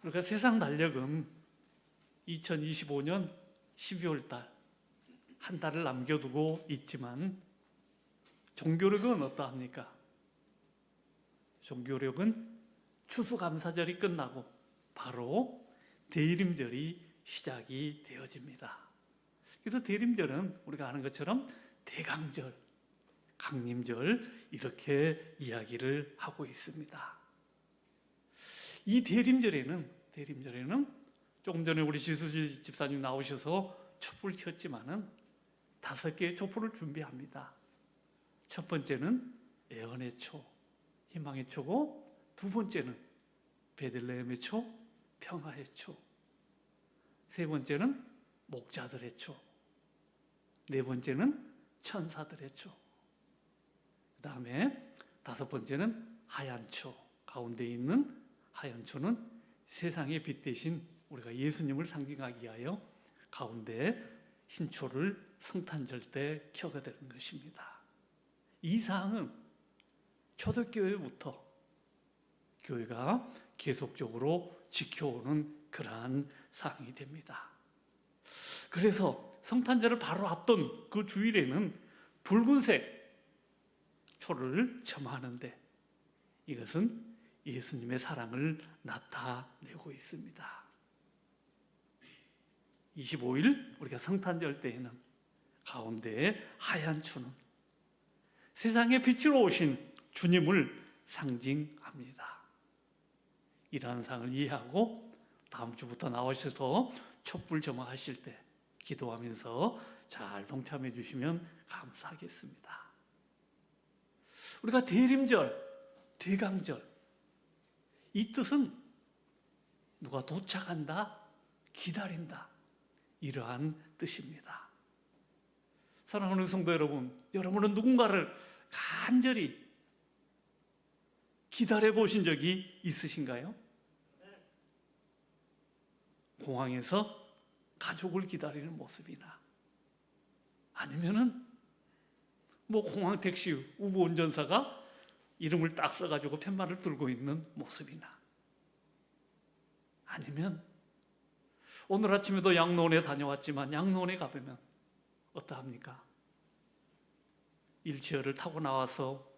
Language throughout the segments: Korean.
우리가 세상 달력은 2025년 12월 달, 한 달을 남겨두고 있지만 종교력은 어떠합니까? 종교력은 추수감사절이 끝나고 바로 대림절이 시작이 되어집니다. 그래서 대림절은 우리가 아는 것처럼 대강절, 강림절 이렇게 이야기를 하고 있습니다. 이 대림절에는 조금 전에 우리 지수지 집사님 나오셔서 촛불 켰지만은 5개의 촛불을 준비합니다. 첫 번째는 애언의 초, 희망의 초고, 두 번째는 베들레헴의 초, 평화의 초, 세 번째는 목자들의 초, 네 번째는 천사들의 초, 그 다음에 5번째는 하얀 초, 가운데 있는 하얀 초는 세상의 빛 대신 우리가 예수님을 상징하기 위하여 가운데 흰 초를 성탄절 때 켜게 되는 것입니다. 이 사항은 초대교회부터 교회가 계속적으로 지켜오는 그러한 사항이 됩니다. 그래서 성탄절을 바로 앞둔 그 주일에는 붉은색 초를 점하는데 이것은 예수님의 사랑을 나타내고 있습니다. 25일 우리가 성탄절 때에는 가운데에 하얀 초는 세상의 빛으로 오신 주님을 상징합니다. 이러한 사항을 이해하고 다음 주부터 나오셔서 촛불 점화하실 때 기도하면서 잘 동참해 주시면 감사하겠습니다. 우리가 대림절, 대강절, 이 뜻은 누가 도착한다, 기다린다, 이러한 뜻입니다. 사랑하는 성도 여러분, 여러분은 누군가를 간절히 기다려 보신 적이 있으신가요? 공항에서 가족을 기다리는 모습이나 아니면은 공항 택시 우버 운전사가 이름을 딱 써가지고 팻말을 들고 있는 모습이나 아니면 오늘 아침에도 양로원에 다녀왔지만 양로원에 가보면 어떠합니까? 일체어를 타고 나와서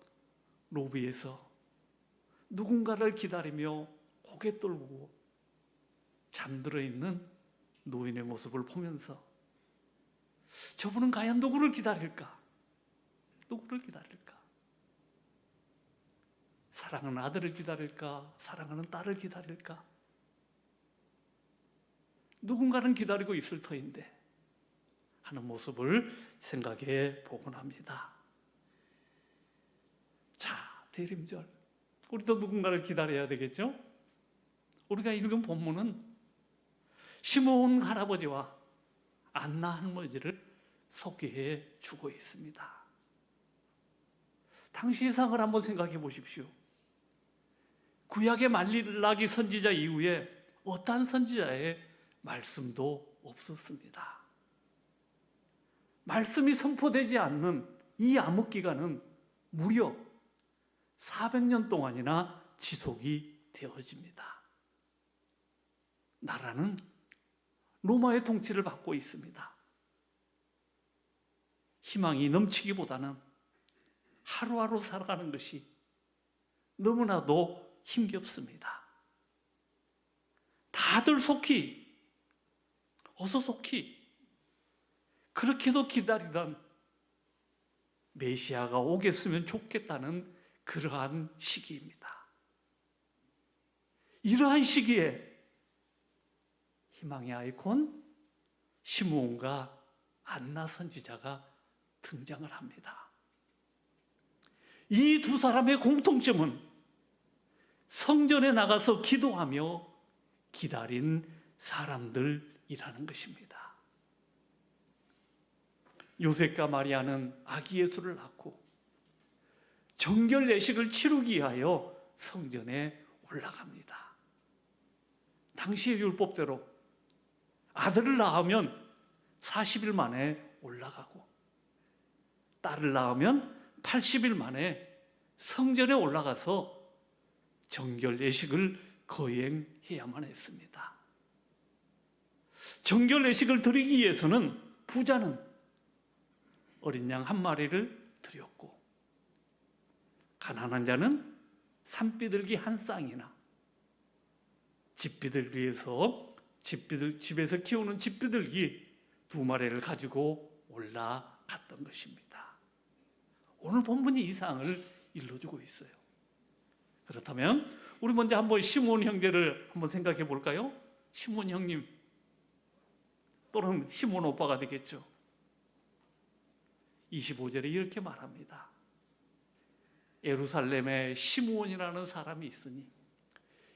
로비에서 누군가를 기다리며 고개 떨고 잠들어 있는 노인의 모습을 보면서 저분은 과연 누구를 기다릴까? 누구를 기다릴까? 사랑하는 아들을 기다릴까? 사랑하는 딸을 기다릴까? 누군가는 기다리고 있을 터인데 하는 모습을 생각해 보곤 합니다. 자, 대림절, 우리도 누군가를 기다려야 되겠죠? 우리가 읽은 본문은 시므온 할아버지와 안나 할머니를 소개해 주고 있습니다. 당시의 상을 한번 생각해 보십시오. 구약의 말라기 선지자 이후에 어떠한 선지자의 말씀도 없었습니다. 말씀이 선포되지 않는 이 암흑 기간은 무려 400년 동안이나 지속이 되어집니다. 나라는 로마의 통치를 받고 있습니다. 희망이 넘치기보다는 하루하루 살아가는 것이 너무나도 힘겹습니다. 다들 어서 속히 그렇게도 기다리던 메시아가 오겠으면 좋겠다는 그러한 시기입니다. 이러한 시기에 희망의 아이콘 시므온과 안나 선지자가 등장을 합니다. 이 두 사람의 공통점은 성전에 나가서 기도하며 기다린 사람들이라는 것입니다. 요셉과 마리아는 아기 예수를 낳고 정결 예식을 치르기 위하여 성전에 올라갑니다. 당시의 율법대로 아들을 낳으면 40일 만에 올라가고 딸을 낳으면 80일 만에 성전에 올라가서 정결 예식을 거행해야만 했습니다. 정결 예식을 드리기 위해서는 부자는 어린 양 한 마리를 드렸고, 가난한 자는 산비둘기 한 쌍이나 집비둘기에서 집에서 키우는 집비둘기 2마리를 가지고 올라갔던 것입니다. 오늘 본문이 이 사항을 일러주고 있어요. 그렇다면 우리 먼저 한번 시므온 형제를 한번 생각해 볼까요? 시므온 형님 또는 시므온 오빠가 되겠죠. 25절에 이렇게 말합니다. 예루살렘에 시므온이라는 사람이 있으니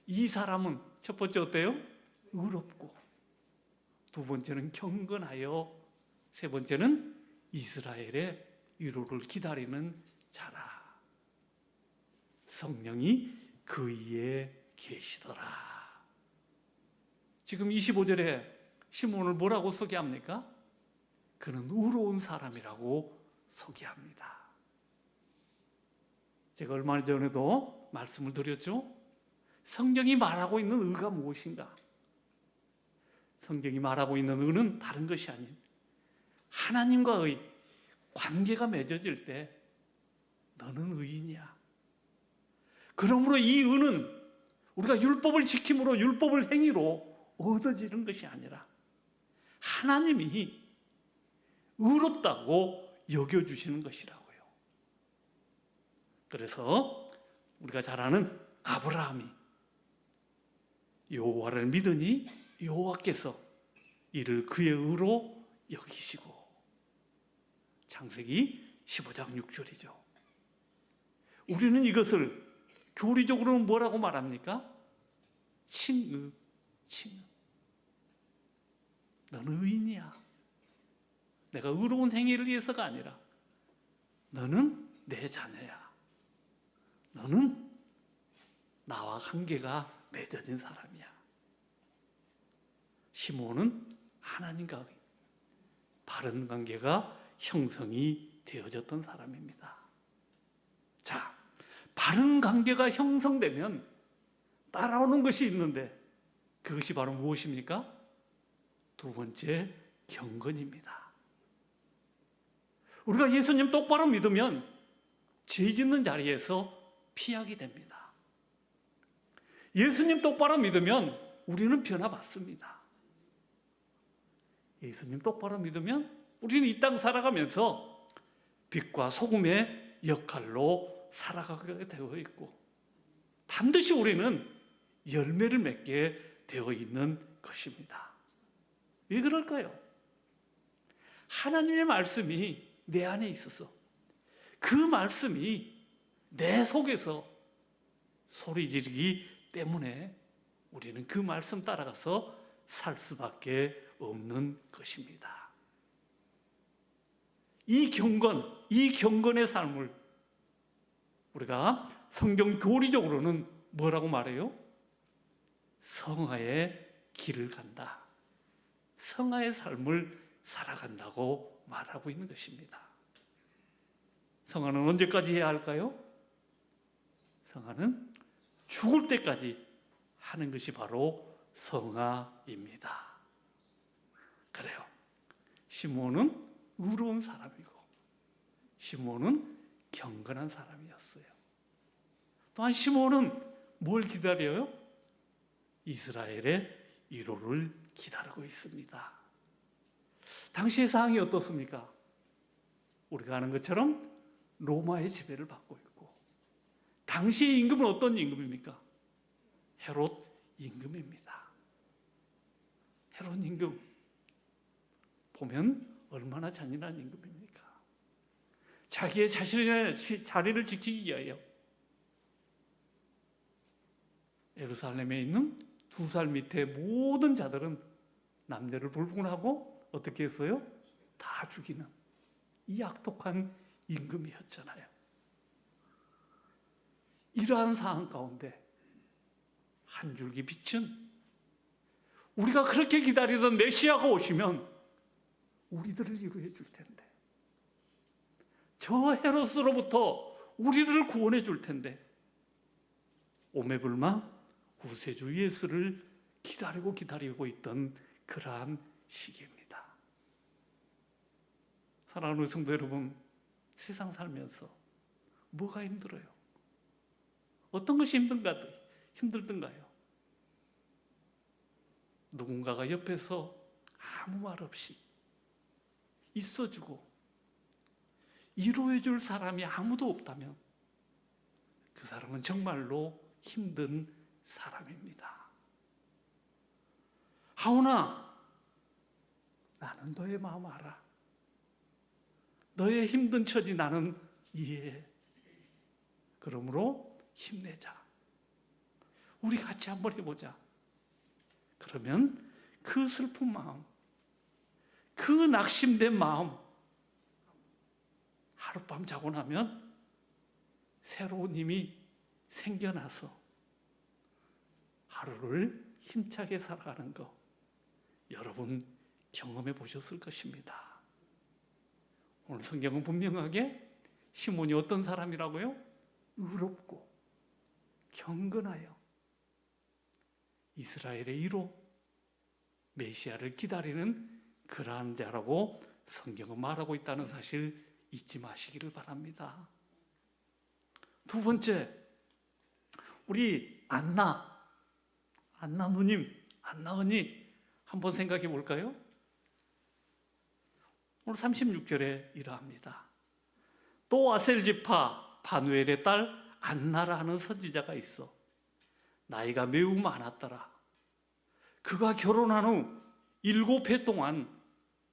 이 사람은 첫 번째 어때요? 의롭고, 두 번째는 경건하여, 세 번째는 이스라엘의 위로를 기다리는 자라. 성령이 그 위에 계시더라. 지금 25절에 시므온을 뭐라고 소개합니까? 그는 의로운 사람이라고 소개합니다. 제가 얼마 전에도 말씀을 드렸죠. 성경이 말하고 있는 의가 무엇인가? 성경이 말하고 있는 의는 다른 것이 아닌 하나님과의 관계가 맺어질 때 너는 의인이야. 그러므로 이 의는 우리가 율법을 지킴으로, 율법을 행위로 얻어지는 것이 아니라 하나님이 의롭다고 여겨주시는 것이라고요. 그래서 우리가 잘 아는 아브라함이 여호와를 믿으니 여호와께서 이를 그의 의로 여기시고, 창세기 15장 6절이죠. 우리는 이것을 교리적으로는 뭐라고 말합니까? 칭의, 칭의. 너는 의인이야. 내가 의로운 행위를 위해서가 아니라 너는 내 자녀야. 너는 나와 관계가 맺어진 사람이야. 시므온은 하나님과 바른 관계가 형성이 되어졌던 사람입니다. 자, 바른 관계가 형성되면 따라오는 것이 있는데 그것이 바로 무엇입니까? 두 번째, 경건입니다. 우리가 예수님 똑바로 믿으면 죄 짓는 자리에서 피하게 됩니다. 예수님 똑바로 믿으면 우리는 변화받습니다. 예수님 똑바로 믿으면 우리는 이 땅 살아가면서 빛과 소금의 역할로 살아가게 되어 있고, 반드시 우리는 열매를 맺게 되어 있는 것입니다. 왜 그럴까요? 하나님의 말씀이 내 안에 있어서 그 말씀이 내 속에서 소리 지르기 때문에 우리는 그 말씀 따라가서 살 수밖에 없는 것입니다. 이 경건의 삶을 우리가 성경 교리적으로는 뭐라고 말해요? 성화의 길을 간다. 성화의 삶을 살아간다고 말하고 있는 것입니다. 성화는 언제까지 해야 할까요? 성화는 죽을 때까지 하는 것이 바로 성화입니다. 그래요. 시므온은 의로운 사람이고 시므온은 경건한 사람이었어요. 또한 시므온은 뭘 기다려요? 이스라엘의 위로를 기다리고 있습니다. 당시의 상황이 어떻습니까? 우리가 아는 것처럼 로마의 지배를 받고 있고, 당시의 임금은 어떤 임금입니까? 헤롯 임금입니다. 헤롯 임금 보면 얼마나 잔인한 임금입니까? 자기의 자신의 자리를 지키기 위하여 예루살렘에 있는 2살 밑에 모든 자들은 남녀를 불문하고 어떻게 했어요? 다 죽이는 이 악독한 임금이었잖아요. 이러한 상황 가운데 한 줄기 빛은 우리가 그렇게 기다리던 메시아가 오시면 우리들을 위로해 줄 텐데, 저 헤롯으로부터 우리를 구원해 줄 텐데, 오매불망 구세주 예수를 기다리고 있던 그러한 시기입니다. 사랑하는 성도 여러분, 세상 살면서 뭐가 힘들어요? 어떤 것이 힘들던가요? 누군가가 옆에서 아무 말 없이 있어주고 위로해줄 사람이 아무도 없다면 그 사람은 정말로 힘든 사람입니다. 하오나 나는 너의 마음 알아. 너의 힘든 처지 나는 이해해. 그러므로 힘내자. 우리 같이 한번 해보자. 그러면 그 슬픈 마음, 그 낙심된 마음, 하룻밤 자고 나면 새로운 힘이 생겨나서 하루를 힘차게 살아가는 거 여러분 경험해 보셨을 것입니다. 오늘 성경은 분명하게 시몬이 어떤 사람이라고요? 의롭고 경건하여 이스라엘의 위로 메시아를 기다리는 그러한 자라고 성경은 말하고 있다는 사실 잊지 마시기를 바랍니다. 두 번째, 우리 안나 누님, 안나 언니 한번 생각해 볼까요? 오늘 36절에 이러합니다. 또 아셀지파 바누엘의 딸 안나라는 선지자가 있어. 나이가 매우 많았더라. 그가 결혼한 후 7해 동안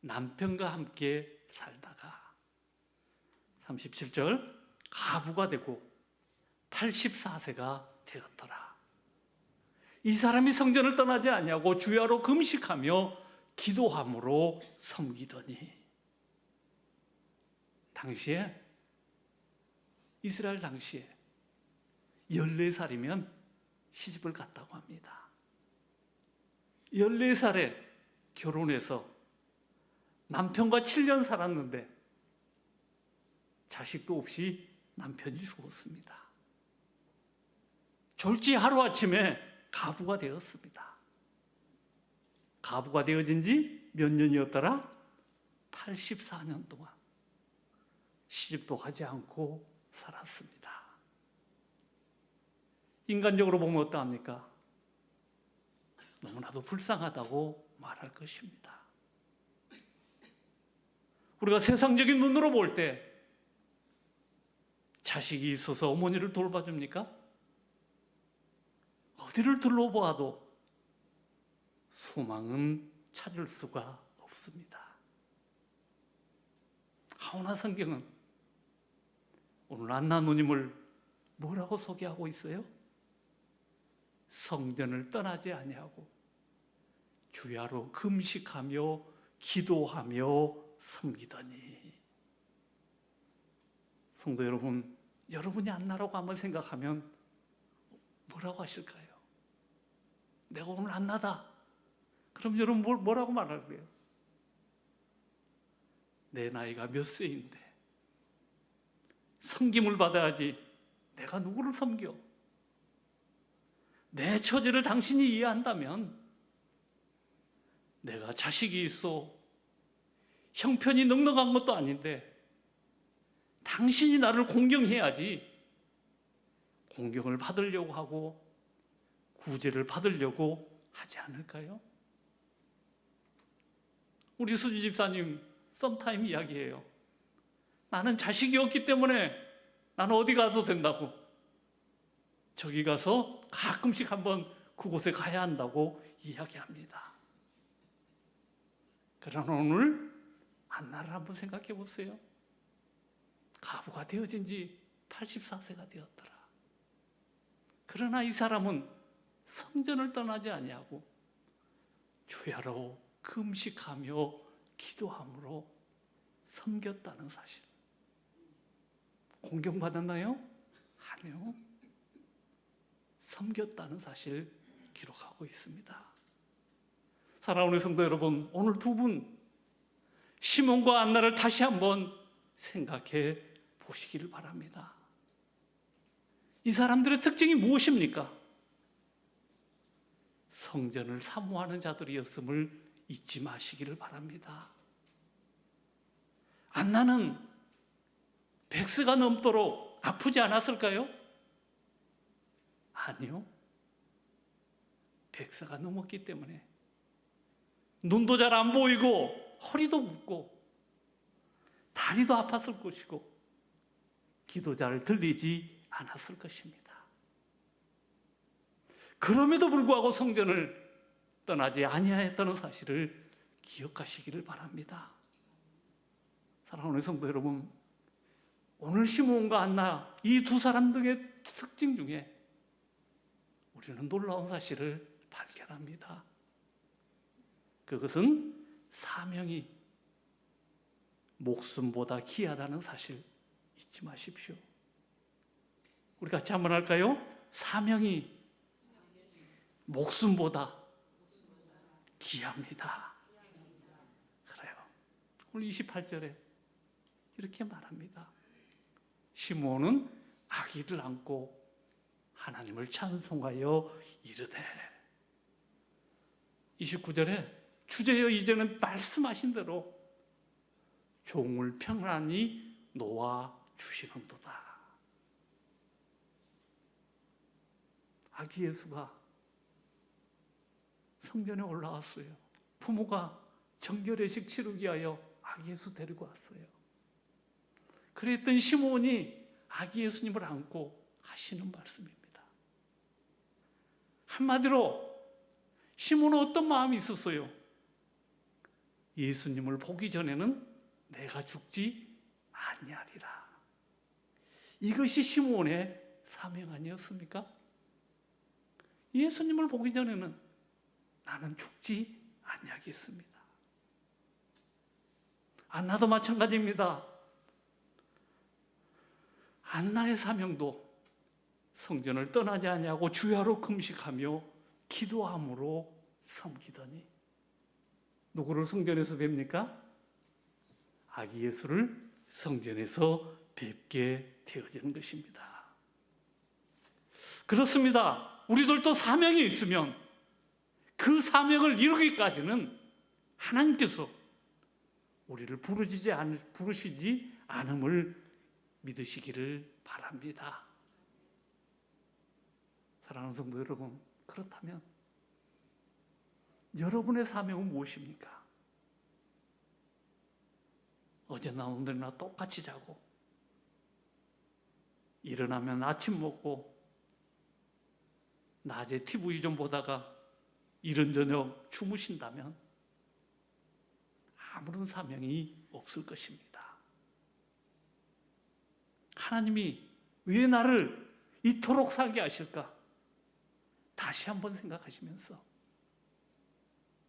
남편과 함께 살다가 37절 가부가 되고 84세가 되었더라. 이 사람이 성전을 떠나지 아니하고 주야로 금식하며 기도함으로 섬기더니, 당시에 이스라엘 당시에 14살이면 시집을 갔다고 합니다. 14살에 결혼해서 남편과 7년 살았는데 자식도 없이 남편이 죽었습니다. 졸지 하루아침에 가부가 되었습니다. 가부가 되어진 지 몇 년이었더라? 84년 동안 시집도 가지 않고 살았습니다. 인간적으로 보면 어떠합니까? 너무나도 불쌍하다고 말할 것입니다. 우리가 세상적인 눈으로 볼 때 자식이 있어서 어머니를 돌봐줍니까? 어디를 둘러보아도 소망은 찾을 수가 없습니다. 하오나 성경은 오늘 안나 누님을 뭐라고 소개하고 있어요? 성전을 떠나지 아니하고 주야로 금식하며 기도하며 섬기더니. 성도 여러분, 여러분이 안나라고 한번 생각하면 뭐라고 하실까요? 내가 오늘 안나다. 그럼 여러분 뭐라고 말할까요? 내 나이가 몇 세인데 섬김을 받아야지 내가 누구를 섬겨? 내 처지를 당신이 이해한다면, 내가 자식이 있어 형편이 넉넉한 것도 아닌데 당신이 나를 공경해야지 공경을 받으려고 하고 구제를 받으려고 하지 않을까요? 우리 수지 집사님 썸타임 이야기해요. 나는 자식이 없기 때문에 나는 어디 가도 된다고, 저기 가서 가끔씩 한번 그곳에 가야 한다고 이야기합니다. 그러나 오늘 안나를 한번 생각해 보세요. 가부가 되어진 지 84세가 되었더라. 그러나 이 사람은 성전을 떠나지 아니하고 주야로 금식하며 기도함으로 섬겼다는 사실. 공경받았나요? 아니요. 섬겼다는 사실 기록하고 있습니다. 사랑하는 성도 여러분, 오늘 두 분 시몬과 안나를 다시 한번 생각해 보시기를 바랍니다. 이 사람들의 특징이 무엇입니까? 성전을 사모하는 자들이었음을 잊지 마시기를 바랍니다. 안나는 100세가 넘도록 아프지 않았을까요? 아니요. 100세가 넘었기 때문에 눈도 잘 안 보이고 허리도 굽고 다리도 아팠을 것이고 귀도 잘 들리지 않았을 것입니다. 그럼에도 불구하고 성전을 떠나지 아니하였다는 사실을 기억하시기를 바랍니다. 사랑하는 성도 여러분, 오늘 시므온과 안나 이 두 사람 등의 특징 중에 우리는 놀라운 사실을 발견합니다. 그것은 사명이 목숨보다 귀하다는 사실 잊지 마십시오. 우리 같이 한번 할까요? 사명이 목숨보다 귀합니다. 그래요. 오늘 28절에 이렇게 말합니다. 시므온은 아기를 안고 하나님을 찬송하여 이르되, 29절에 주제여 이제는 말씀하신 대로 종을 평안히 놓아 주시는도다. 아기 예수가 성전에 올라왔어요. 부모가 정결례식 치르기 위하여 아기 예수 데리고 왔어요. 그랬던 시므온이 아기 예수님을 안고 하시는 말씀입니다. 한마디로 시므온은 어떤 마음이 있었어요? 예수님을 보기 전에는 내가 죽지 아니하리라. 이것이 시므온의 사명 아니었습니까? 예수님을 보기 전에는 나는 죽지 아니하겠습니다. 안나도 마찬가지입니다. 안나의 사명도 성전을 떠나지 아니하고 주야로 금식하며 기도함으로 섬기더니 누구를 성전에서 뵙니까? 아기 예수를 성전에서 뵙게 되어지는 것입니다. 그렇습니다. 우리들도 사명이 있으면 그 사명을 이루기까지는 하나님께서 우리를 부르시지 않음을 믿으시기를 바랍니다. 사랑하는 성도 여러분, 그렇다면 여러분의 사명은 무엇입니까? 어제나 오늘이나 똑같이 자고 일어나면 아침 먹고 낮에 TV 좀 보다가 이른 저녁 주무신다면 아무런 사명이 없을 것입니다. 하나님이 왜 나를 이토록 살게 하실까? 다시 한번 생각하시면서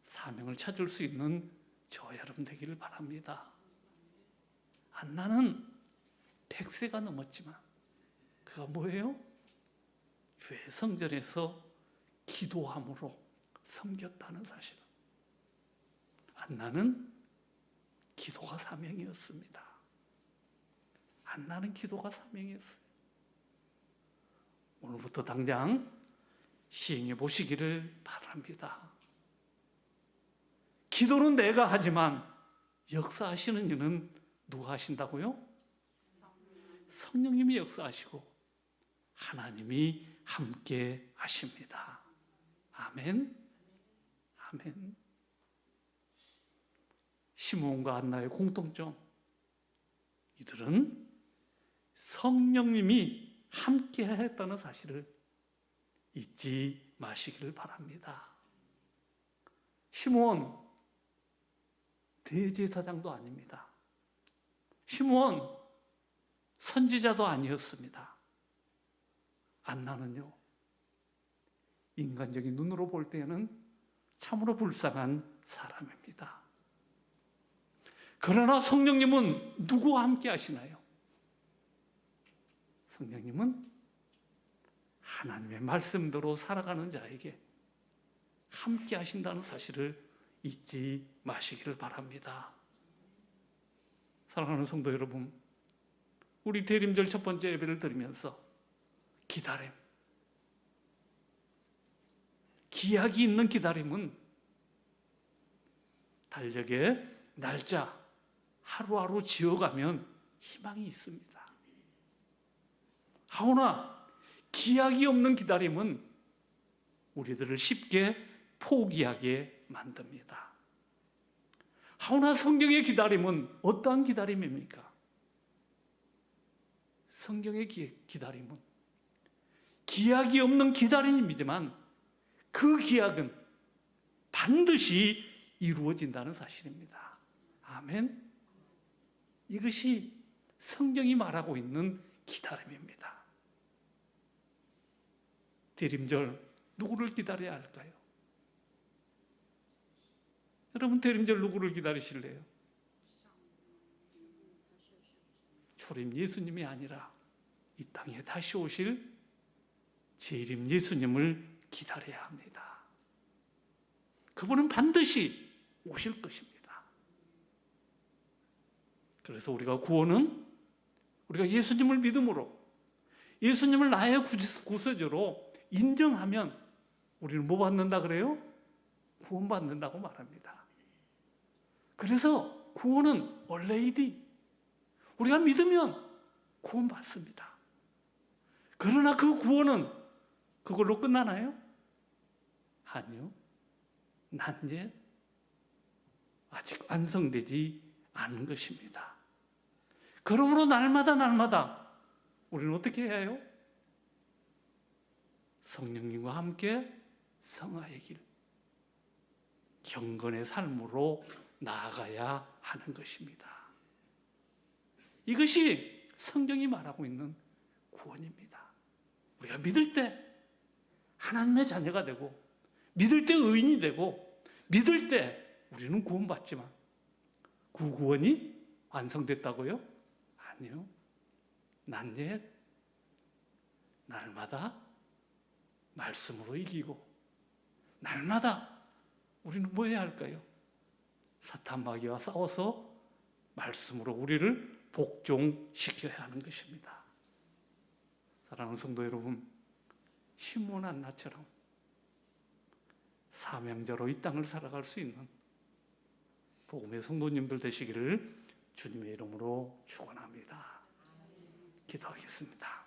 사명을 찾을 수 있는 저와 여러분 되기를 바랍니다. 안나는 100세가 넘었지만 그가 뭐예요? 주의 성전에서 기도함으로 섬겼다는 사실. 안나는 기도가 사명이었습니다. 안나는 기도가 사명이었어요. 오늘부터 당장 시행해 보시기를 바랍니다. 기도는 내가 하지만 역사하시는 이는 누가 하신다고요? 성령님이 역사하시고 하나님이 함께 하십니다. 아멘. 아멘. 시므온과 안나의 공통점, 이들은 성령님이 함께 했다는 사실을 잊지 마시기를 바랍니다. 시므온 대제사장도 아닙니다. 시므온 선지자도 아니었습니다. 안나는요, 인간적인 눈으로 볼 때는 참으로 불쌍한 사람입니다. 그러나 성령님은 누구와 함께 하시나요? 성령님은 하나님의 말씀대로 살아가는 자에게 함께 하신다는 사실을 잊지 마시기를 바랍니다. 사랑하는 성도 여러분, 우리 대림절 첫 번째 예배를 드리면서 기다림, 기약이 있는 기다림은 달력에 날짜 하루하루 지어가면 희망이 있습니다. 하오나 기약이 없는 기다림은 우리들을 쉽게 포기하게 만듭니다. 하오나 성경의 기다림은 어떠한 기다림입니까? 성경의 기다림은 기약이 없는 기다림이지만 그 기약은 반드시 이루어진다는 사실입니다. 아멘. 이것이 성경이 말하고 있는 기다림입니다. 대림절 누구를 기다려야 할까요? 여러분 대림절 누구를 기다리실래요? 초림 예수님이 아니라 이 땅에 다시 오실 재림 예수님을 기다려야 합니다. 그분은 반드시 오실 것입니다. 그래서 우리가 구원은 우리가 예수님을 믿음으로 예수님을 나의 구세주로 인정하면 우리는 뭐 받는다 그래요? 구원받는다고 말합니다. 그래서 구원은 얼레이디 우리가 믿으면 구원받습니다. 그러나 그 구원은 그걸로 끝나나요? 아니요. 난 옛 아직 완성되지 않은 것입니다. 그러므로 날마다 우리는 어떻게 해야 해요? 성령님과 함께 성화의 길, 경건의 삶으로 나아가야 하는 것입니다. 이것이 성경이 말하고 있는 구원입니다. 우리가 믿을 때 하나님의 자녀가 되고 믿을 때 의인이 되고 믿을 때 우리는 구원받지만 그 구원이 완성됐다고요? 아니요. 난 옛 날마다 말씀으로 이기고 날마다 우리는 뭐 해야 할까요? 사탄 마귀와 싸워서 말씀으로 우리를 복종시켜야 하는 것입니다. 사랑하는 성도 여러분, 시므온 한나처럼 사명자로 이 땅을 살아갈 수 있는 복음의 성도님들 되시기를 주님의 이름으로 축원합니다. 기도하겠습니다.